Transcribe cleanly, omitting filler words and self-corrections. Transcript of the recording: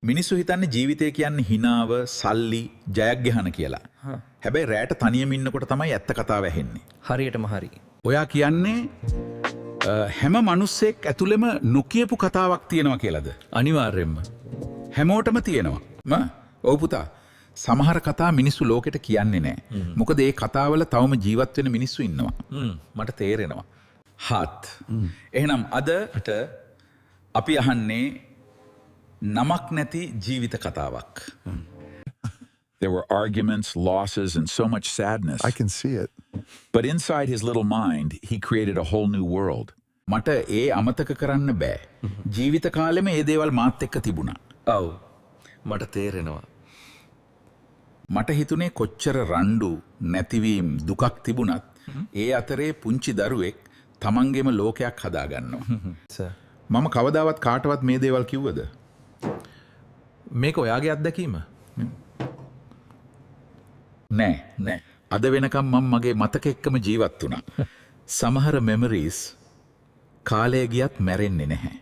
මිනිස්සු හිතන්නේ ජීවිතය කියන්නේ හිනාව, සල්ලි, ජයග්‍රහණ කියලා. හැබැයි රැට තනියම ඉන්නකොට තමයි ඇත්ත කතාව ඇහෙන්නේ. හරියටම හරි. ඔයා කියන්නේ හැම මිනිස්සෙක් ඇතුළෙම නොකියපු කතාවක් තියෙනවා කියලාද? අනිවාර්යෙන්ම. හැමෝටම තියෙනවා. ඔව් පුතා. සමහර කතා මිනිස්සු ලෝකෙට කියන්නේ නැහැ. මොකද ඒ කතාවල තවම ජීවත් වෙන මිනිස්සු ඉන්නවා. මට තේරෙනවා. හත්. එහෙනම් අදට අපි අහන්නේ නමක් නැති ජීවිත කතාවක්. There were arguments, losses, and so much sadness. I can see it. But inside his little mind, he created a whole new world. මට ඒ අමතක කරන්න බෑ. ජීවිත කාලෙම ඒ දේවල් මාත් එක්ක තිබුණා. ඔව්. මට තේරෙනවා. මට හිතුනේ කොච්චර රණ්ඩු නැතිවීම දුකක් තිබුණත් ඒ අතරේ පුංචි දරුවෙක් තමන්ගේම ලෝකයක් හදාගන්නවා. සර්. මම කවදාවත් කාටවත් මේ දේවල් කිව්වද? මේක ඔයාගේ අත්දැකීම? නෑ. අද වෙනකම් මම මගේ මතක එක්කම ජීවත් වුණා. සමහර මෙමරීස් කාලය ගියත් මැරෙන්නේ නැහැ.